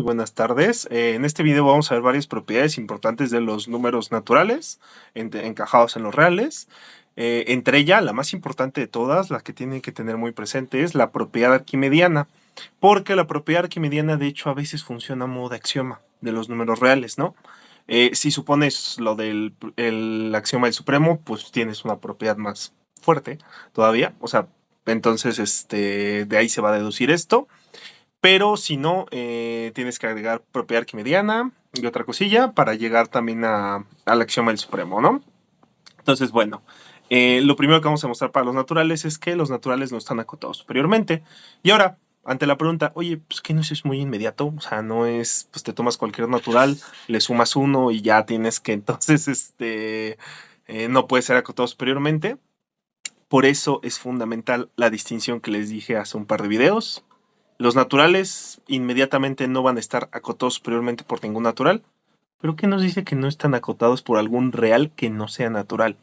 Buenas tardes. En este video vamos a ver varias propiedades importantes de los números naturales encajados en los reales. Entre ellas, la más importante de todas, la que tienen que tener muy presente, es la propiedad arquimediana, porque la propiedad arquimediana de hecho a veces funciona a modo de axioma de los números reales, ¿no? Si supones lo del el axioma del supremo, pues tienes una propiedad más fuerte todavía, o sea, entonces de ahí se va a deducir esto. Pero si no, tienes que agregar propiedad arquimediana y otra cosilla para llegar también al axioma del supremo, ¿no? Entonces, bueno, lo primero que vamos a mostrar para los naturales es que los naturales no están acotados superiormente. Y ahora, ante la pregunta, oye, pues que no es muy inmediato, o sea, no es, pues te tomas cualquier natural, le sumas uno y ya tienes que entonces, no puede ser acotado superiormente. Por eso es fundamental la distinción que les dije hace un par de videos. Los naturales inmediatamente no van a estar acotados superiormente por ningún natural. ¿Pero qué nos dice que no están acotados por algún real que no sea natural?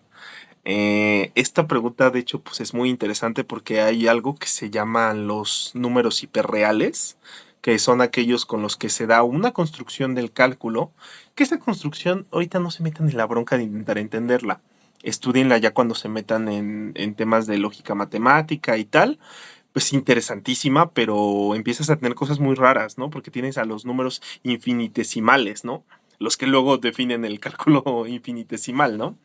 Esta pregunta, de hecho, pues es muy interesante porque hay algo que se llama los números hiperreales, que son aquellos con los que se da una construcción del cálculo, que esa construcción ahorita no se metan en la bronca de intentar entenderla. Estudienla ya cuando se metan en temas de lógica matemática y tal, pues interesantísima, pero empiezas a tener cosas muy raras, ¿no? Porque tienes a los números infinitesimales, ¿no? Los que luego definen el cálculo infinitesimal, ¿no?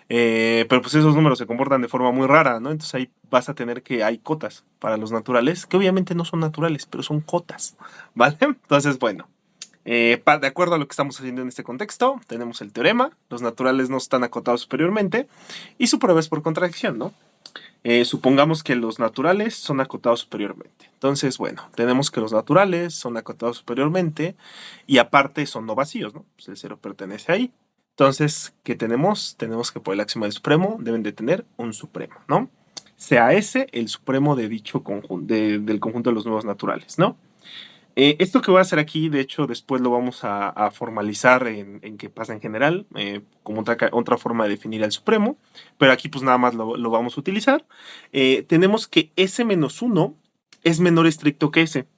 Pero pues esos números se comportan de forma muy rara, ¿no? Entonces ahí vas a tener que hay cotas para los naturales, que obviamente no son naturales, pero son cotas, ¿vale? Entonces, bueno, de acuerdo a lo que estamos haciendo en este contexto, tenemos el teorema, los naturales no están acotados superiormente, y su prueba es por contradicción, ¿no? Supongamos que los naturales son acotados superiormente. Entonces, bueno, tenemos que los naturales son acotados superiormente y aparte son no vacíos, ¿no? Pues el cero pertenece ahí. Entonces, ¿qué tenemos? Tenemos que por el axioma del supremo deben de tener un supremo, ¿no? Sea ese el supremo de dicho conjunto, del conjunto de los nuevos naturales, ¿no? Esto que voy a hacer aquí, de hecho, después lo vamos a formalizar en qué pasa en general, como otra forma de definir al supremo, pero aquí pues nada más lo vamos a utilizar. Tenemos que S menos 1 es menor estricto que S.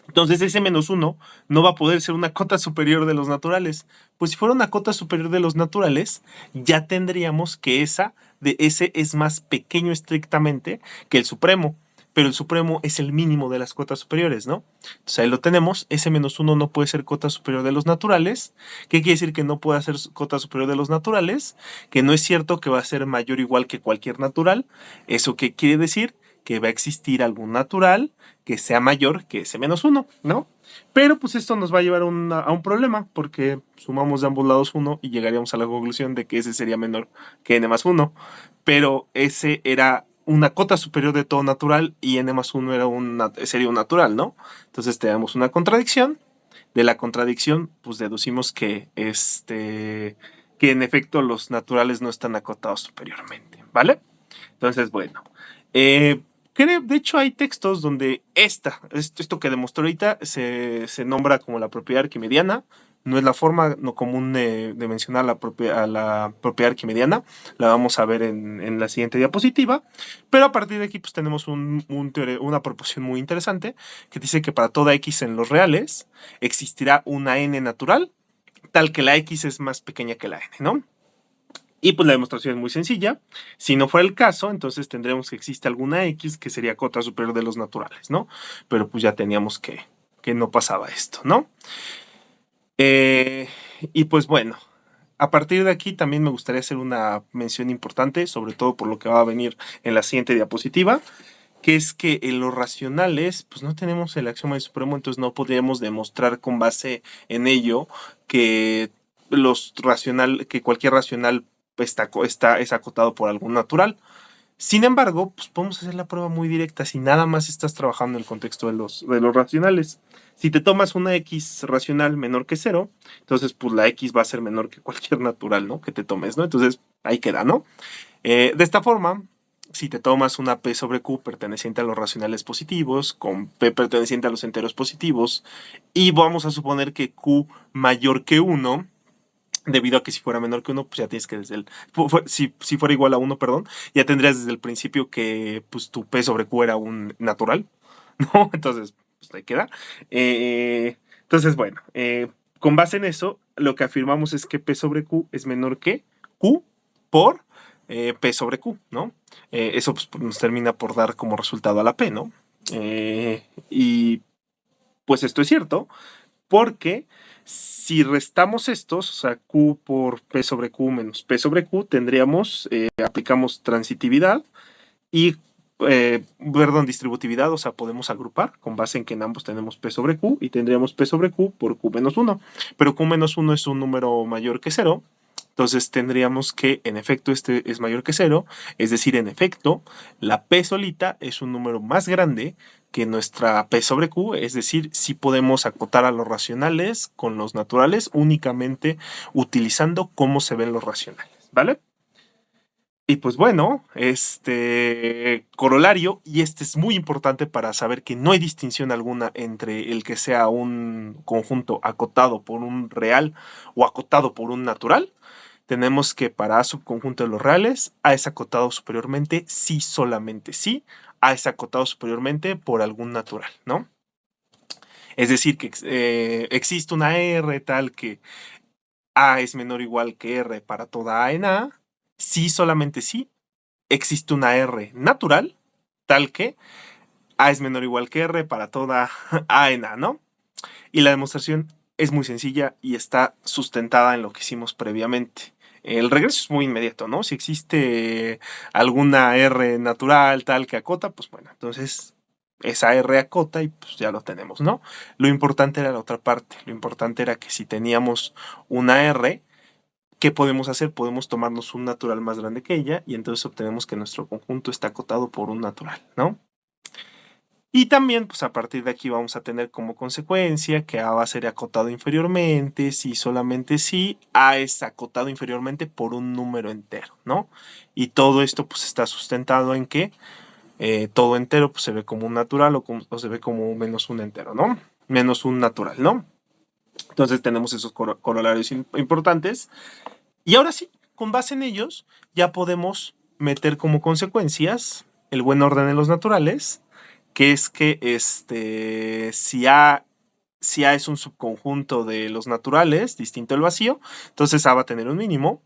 Entonces S menos 1 no va a poder ser una cota superior de los naturales. Pues si fuera una cota superior de los naturales, ya tendríamos que esa de S es más pequeño estrictamente que el supremo, pero el supremo es el mínimo de las cotas superiores, ¿no? Entonces ahí lo tenemos, S menos 1 no puede ser cota superior de los naturales. ¿Qué quiere decir que no puede ser cota superior de los naturales? Que no es cierto que va a ser mayor o igual que cualquier natural. ¿Eso qué quiere decir? Que va a existir algún natural que sea mayor que S menos 1, ¿no? Pero pues esto nos va a llevar a un problema, porque sumamos de ambos lados 1 y llegaríamos a la conclusión de que S sería menor que N más 1. Pero S era una cota superior de todo natural y N más 1 sería un natural, ¿no? Entonces tenemos una contradicción. De la contradicción, pues deducimos que en efecto los naturales no están acotados superiormente, ¿vale? Entonces, bueno. De hecho, hay textos donde esto que demostró ahorita se nombra como la propiedad arquimediana. No es la forma no común de mencionar a la propiedad arquimediana. La vamos a ver en la siguiente diapositiva. Pero a partir de aquí, pues tenemos una proposición muy interesante que dice que para toda x en los reales existirá una n natural, tal que la x es más pequeña que la n, ¿no? Y pues la demostración es muy sencilla. Si no fuera el caso, entonces tendremos que existe alguna X que sería cota superior de los naturales, ¿no? Pero pues ya teníamos que no pasaba esto, ¿no? Y pues bueno, a partir de aquí también me gustaría hacer una mención importante, sobre todo por lo que va a venir en la siguiente diapositiva, que es que en los racionales, pues no tenemos el axioma del supremo, entonces no podríamos demostrar con base en ello que que cualquier racional es acotado por algún natural. Sin embargo, pues podemos hacer la prueba muy directa si nada más estás trabajando en el contexto de los racionales. Si te tomas una X racional menor que 0, entonces pues la X va a ser menor que cualquier natural, ¿no? Que te tomes, ¿no? Entonces ahí queda, ¿no? De esta forma, si te tomas una P sobre Q perteneciente a los racionales positivos, con P perteneciente a los enteros positivos, y vamos a suponer que Q mayor que 1, debido a que si fuera menor que 1, pues ya tienes que si fuera igual a 1, perdón, ya tendrías desde el principio que pues tu P sobre Q era un natural, ¿no? Entonces, pues ahí queda. Entonces Entonces, bueno, con base en eso, lo que afirmamos es que P sobre Q es menor que Q por P sobre Q, ¿no? Eso pues, nos termina por dar como resultado a la P, ¿no? Y pues esto es cierto, porque si restamos estos, o sea, Q por P sobre Q menos P sobre Q, tendríamos, aplicamos transitividad y, distributividad, o sea, podemos agrupar con base en que en ambos tenemos P sobre Q y tendríamos P sobre Q por Q menos 1. Pero Q menos 1 es un número mayor que 0. Entonces tendríamos que, en efecto, este es mayor que 0. Es decir, en efecto, la P solita es un número más grande que nuestra P sobre Q. Es decir, sí podemos acotar a los racionales con los naturales únicamente utilizando cómo se ven los racionales, ¿vale? Y pues bueno, corolario, y este es muy importante para saber que no hay distinción alguna entre el que sea un conjunto acotado por un real o acotado por un natural. Tenemos que para A subconjunto de los reales, A es acotado superiormente si solamente si A es acotado superiormente por algún natural, ¿no? Es decir, que existe una R tal que A es menor o igual que R para toda A en A, si solamente si existe una R natural, tal que A es menor o igual que R para toda A en A, ¿no? Y la demostración es muy sencilla y está sustentada en lo que hicimos previamente. El regreso es muy inmediato, ¿no? Si existe alguna R natural tal que acota, pues bueno, entonces esa R acota y pues ya lo tenemos, ¿no? Lo importante era la otra parte. Lo importante era que si teníamos una R, ¿qué podemos hacer? Podemos tomarnos un natural más grande que ella y entonces obtenemos que nuestro conjunto está acotado por un natural, ¿no? Y también, pues a partir de aquí vamos a tener como consecuencia que A va a ser acotado inferiormente, si solamente si A es acotado inferiormente por un número entero, ¿no? Y todo esto pues está sustentado en que todo entero pues se ve como un natural o se ve como menos un entero, ¿no? Menos un natural, ¿no? Entonces tenemos esos corolarios importantes. Y ahora sí, con base en ellos, ya podemos meter como consecuencias el buen orden en los naturales, que es que si A es un subconjunto de los naturales, distinto al vacío, entonces A va a tener un mínimo.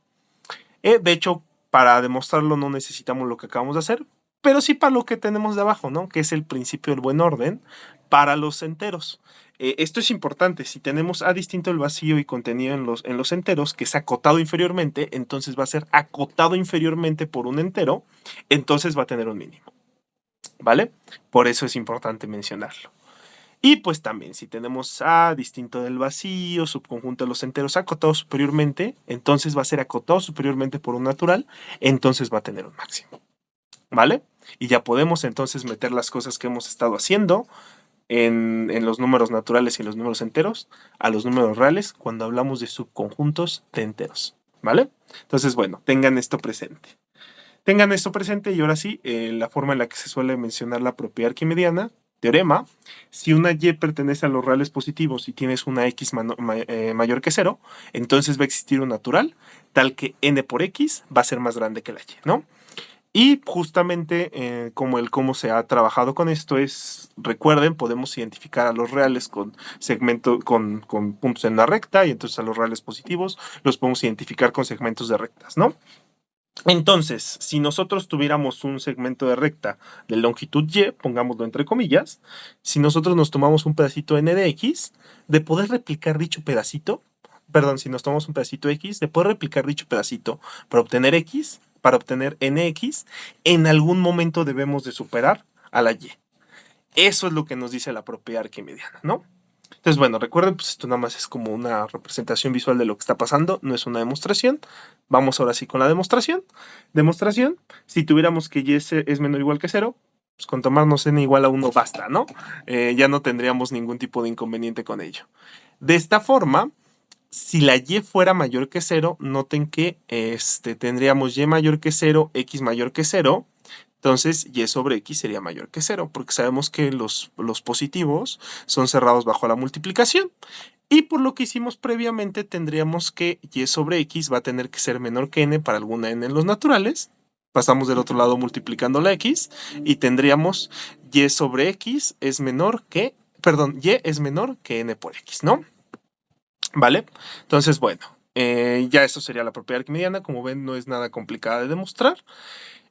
De hecho, para demostrarlo no necesitamos lo que acabamos de hacer, pero sí para lo que tenemos de abajo, ¿no? Que es el principio del buen orden para los enteros. Esto es importante. Si tenemos A distinto del vacío y contenido en los enteros, que es acotado inferiormente, entonces va a ser acotado inferiormente por un entero, entonces va a tener un mínimo. ¿Vale? Por eso es importante mencionarlo. Y pues también, si tenemos A distinto del vacío, subconjunto de los enteros acotado superiormente, entonces va a ser acotado superiormente por un natural, entonces va a tener un máximo. ¿Vale? Y ya podemos entonces meter las cosas que hemos estado haciendo en los números naturales y en los números enteros a los números reales cuando hablamos de subconjuntos de enteros. ¿Vale? Entonces, bueno, tengan esto presente. Tengan esto presente y ahora sí, la forma en la que se suele mencionar la propiedad arquimediana, teorema, si una y pertenece a los reales positivos y tienes una x mayor que 0, entonces va a existir un natural tal que n por x va a ser más grande que la y, ¿no? Y justamente cómo se ha trabajado con esto es, recuerden, podemos identificar a los reales con puntos en la recta y entonces a los reales positivos los podemos identificar con segmentos de rectas, ¿no? Entonces, si nosotros tuviéramos un segmento de recta de longitud y, pongámoslo entre comillas, si nosotros nos tomamos un pedacito n de x, de poder replicar dicho pedacito, perdón, si nos tomamos un pedacito x, de poder replicar dicho pedacito para obtener x, para obtener nx, en algún momento debemos de superar a la y. Eso es lo que nos dice la propiedad arquimediana, ¿no? Entonces, bueno, recuerden, pues esto nada más es como una representación visual de lo que está pasando, no es una demostración. Vamos ahora sí con la demostración. Demostración, si tuviéramos que y es menor o igual que 0, pues con tomarnos n igual a 1 basta, ¿no? Ya no tendríamos ningún tipo de inconveniente con ello. De esta forma, si la y fuera mayor que 0, noten que tendríamos y mayor que 0, x mayor que 0, entonces y sobre x sería mayor que 0, porque sabemos que los positivos son cerrados bajo la multiplicación. Y por lo que hicimos previamente, tendríamos que y sobre x va a tener que ser menor que n para alguna n en los naturales. Pasamos del otro lado multiplicando la x y tendríamos y sobre x es menor que perdón, y es menor que n por x, ¿no? ¿Vale? Entonces, bueno, ya eso sería la propiedad arquimediana. Como ven, no es nada complicada de demostrar.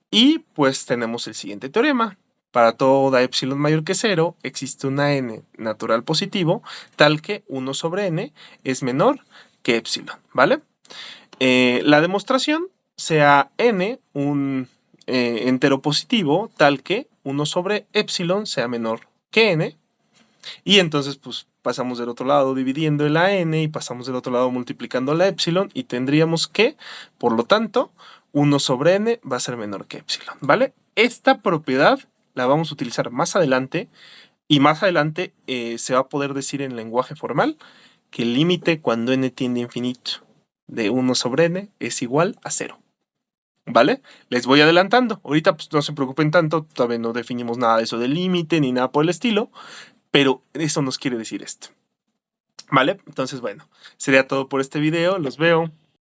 Y pues tenemos el siguiente teorema. Para toda epsilon mayor que 0, existe una n natural positivo, tal que 1 sobre n es menor que epsilon, ¿vale? La demostración sea n un entero positivo, tal que 1 sobre epsilon sea menor que n. Y entonces, pues, pasamos del otro lado dividiendo la n y pasamos del otro lado multiplicando la epsilon y tendríamos que, por lo tanto, 1 sobre n va a ser menor que epsilon, ¿vale? Esta propiedad la vamos a utilizar más adelante y más adelante se va a poder decir en lenguaje formal que el límite cuando n tiende a infinito de 1 sobre n es igual a 0. ¿Vale? Les voy adelantando. Ahorita pues no se preocupen tanto, todavía no definimos nada de eso del límite ni nada por el estilo, pero eso nos quiere decir esto. ¿Vale? Entonces, bueno, sería todo por este video. Los veo.